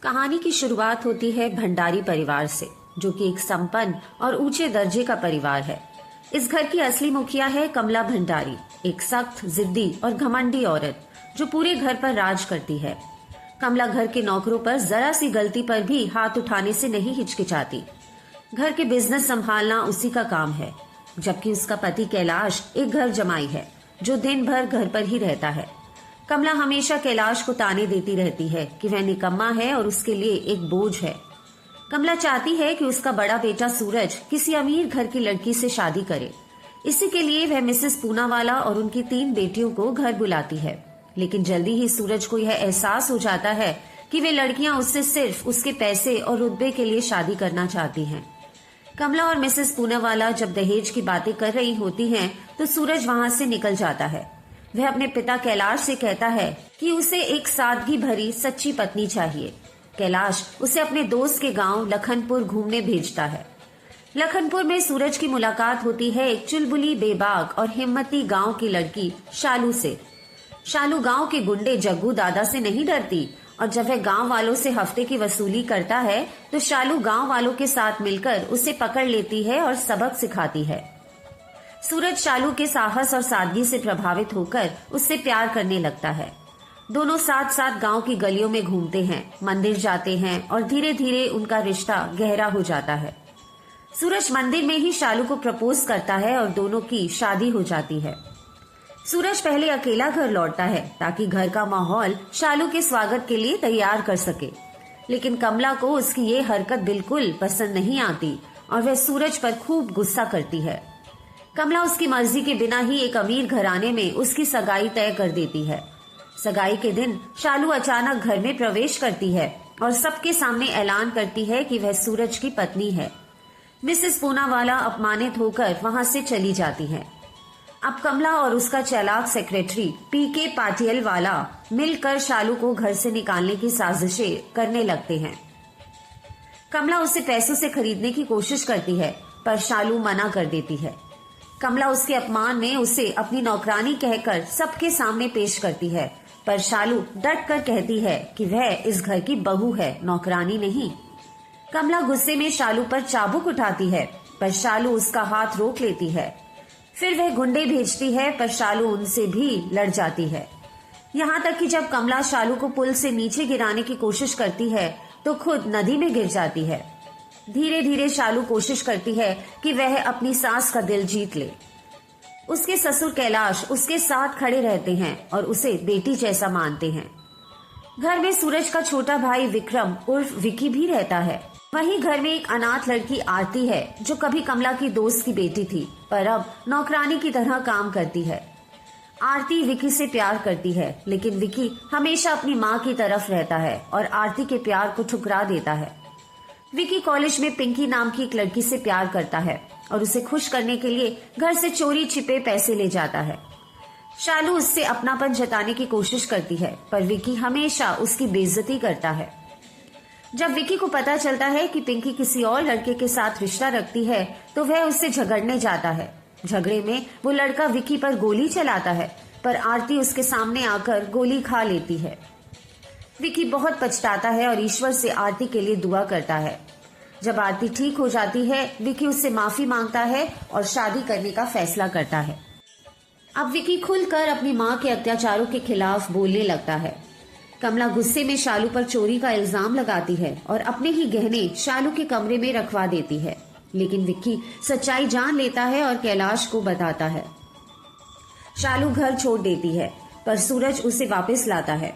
कहानी की शुरुआत होती है भंडारी परिवार से, जो कि एक संपन्न और ऊंचे दर्जे का परिवार है। इस घर की असली मुखिया है कमला भंडारी, एक सख्त, जिद्दी और घमंडी औरत जो पूरे घर पर राज करती है। कमला घर के नौकरों पर जरा सी गलती पर भी हाथ उठाने से नहीं हिचकिचाती। घर के बिजनेस संभालना उसी का काम है, जबकि उसका पति कैलाश एक घर जमाई है जो दिन भर घर पर ही रहता है। कमला हमेशा कैलाश को ताने देती रहती है कि वह निकम्मा है और उसके लिए एक बोझ है। कमला चाहती है कि उसका बड़ा बेटा सूरज किसी अमीर घर की लड़की से शादी करे। इसी के लिए वह मिसेस पूनावाला और उनकी 3 बेटियों को घर बुलाती है। लेकिन जल्दी ही सूरज को यह एहसास हो जाता है कि वे लड़कियां उससे सिर्फ उसके पैसे और रुतबे के लिए शादी करना चाहती हैं। कमला और मिसेस पूनावाला जब दहेज की बातें कर रही होती हैं, तो सूरज वहां से निकल जाता है। वह अपने पिता कैलाश से कहता है कि उसे एक सादगी भरी सच्ची पत्नी चाहिए। कैलाश उसे अपने दोस्त के गांव लखनपुर घूमने भेजता है। लखनपुर में सूरज की मुलाकात होती है एक चुलबुली, बेबाक और हिम्मती गांव की लड़की शालू से। शालू गांव के गुंडे जग्गू दादा से नहीं डरती, और जब वह गांव वालों से हफ्ते की वसूली करता है तो शालू गांव वालों के साथ मिलकर उसे पकड़ लेती है और सबक सिखाती है। सूरज शालू के साहस और सादगी से प्रभावित होकर उससे प्यार करने लगता है। दोनों साथ साथ गांव की गलियों में घूमते हैं, मंदिर जाते हैं और धीरे धीरे उनका रिश्ता गहरा हो जाता है। सूरज मंदिर में ही शालू को प्रपोज करता है और दोनों की शादी हो जाती है। सूरज पहले अकेला घर लौटता है ताकि घर का माहौल शालू के स्वागत के लिए तैयार कर सके, लेकिन कमला को उसकी ये हरकत बिल्कुल पसंद नहीं आती और वह सूरज पर खूब गुस्सा करती है। कमला उसकी मर्जी के बिना ही एक अमीर घराने में उसकी सगाई तय कर देती है। सगाई के दिन शालू अचानक घर में प्रवेश करती है और सबके सामने ऐलान करती है कि वह सूरज की पत्नी है। मिसेस पूनावाला अपमानित होकर वहां से चली जाती है। अब कमला और उसका चालाक सेक्रेटरी पीके पाटियल वाला मिलकर शालू को घर से निकालने की साजिशें करने लगते हैं। कमला उसे पैसों से खरीदने की कोशिश करती है, पर शालू मना कर देती है। कमला उसके अपमान में उसे अपनी नौकरानी कहकर सबके सामने पेश करती है, पर शालू डट कर कहती है कि वह इस घर की बहू है, नौकरानी नहीं। कमला गुस्से में शालू पर चाबुक उठाती है, पर शालू उसका हाथ रोक लेती है। फिर वह गुंडे भेजती है, पर शालू उनसे भी लड़ जाती है। यहाँ तक कि जब कमला शालू को पुल से नीचे गिराने की कोशिश करती है तो खुद नदी में गिर जाती है। धीरे धीरे शालू कोशिश करती है कि वह अपनी सास का दिल जीत ले। उसके ससुर कैलाश उसके साथ खड़े रहते हैं और उसे बेटी जैसा मानते हैं। घर में सूरज का छोटा भाई विक्रम उर्फ विकी भी रहता है। वहीं घर में एक अनाथ लड़की आरती है, जो कभी कमला की दोस्त की बेटी थी, पर अब नौकरानी की तरह काम करती है। आरती विकी से प्यार करती है, लेकिन विकी हमेशा अपनी माँ की तरफ रहता है और आरती के प्यार को ठुकरा देता है। विकी कॉलेज में पिंकी नाम की एक लड़की से प्यार करता है और उसे खुश करने के लिए घर से चोरी छिपे पैसे ले जाता है। शालू उससे अपनापन जताने की कोशिश करती है, पर विकी हमेशा उसकी बेइज्जती करता है। जब विकी को पता चलता है कि पिंकी किसी और लड़के के साथ रिश्ता रखती है, तो वह उससे झगड़ने जाता है। झगड़े में वो लड़का विकी पर गोली चलाता है, पर आरती उसके सामने आकर गोली खा लेती है। विकी बहुत पछताता है और ईश्वर से आरती के लिए दुआ करता है। जब आरती ठीक हो जाती है, विकी उससे माफी मांगता है और शादी करने का फैसला करता है। अब विकी खुलकर अपनी माँ के अत्याचारों के खिलाफ बोलने लगता है। कमला गुस्से में शालू पर चोरी का इल्जाम लगाती है और अपने ही गहने शालू के कमरे में रखवा देती है, लेकिन विक्की सच्चाई जान लेता है और कैलाश को बताता है। शालू घर छोड़ देती है, पर सूरज उसे वापस लाता है।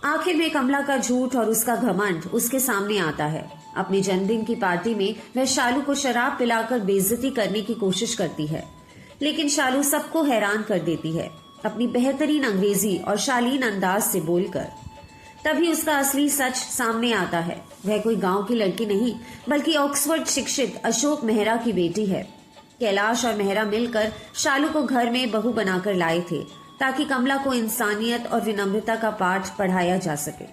आखिर में कमला का झूठ और उसका घमंड उसके सामने आता है। अपने जन्मदिन की पार्टी में वह शालू को शराब पिलाकर बेइज्जती करने की कोशिश करती है, लेकिन शालू सबको हैरान कर देती है अपनी बेहतरीन अंग्रेजी और शालीन अंदाज से बोलकर। तभी उसका असली सच सामने आता है। वह कोई गांव की लड़की नहीं, बल्कि ऑक्सफोर्ड शिक्षित अशोक मेहरा की बेटी है। कैलाश और मेहरा मिलकर शालू को घर में बहू बनाकर लाए थे, ताकि कमला को इंसानियत और विनम्रता का पाठ पढ़ाया जा सके।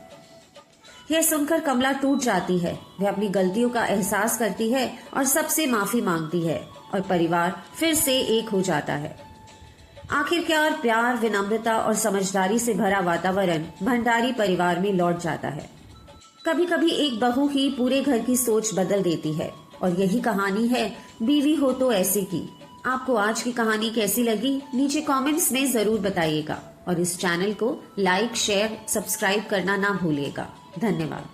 यह सुनकर कमला टूट जाती है। वह अपनी गलतियों का एहसास करती है और सबसे माफी मांगती है, और परिवार फिर से एक हो जाता है। आखिरकार प्यार, विनम्रता और समझदारी से भरा वातावरण भंडारी परिवार में लौट जाता है। कभी कभी एक बहू ही पूरे घर की सोच बदल देती है और यही कहानी है बीवी हो तो ऐसे की। आपको आज की कहानी कैसी लगी नीचे कमेंट्स में जरूर बताइएगा और इस चैनल को लाइक, शेयर, सब्सक्राइब करना ना भूलिएगा। धन्यवाद।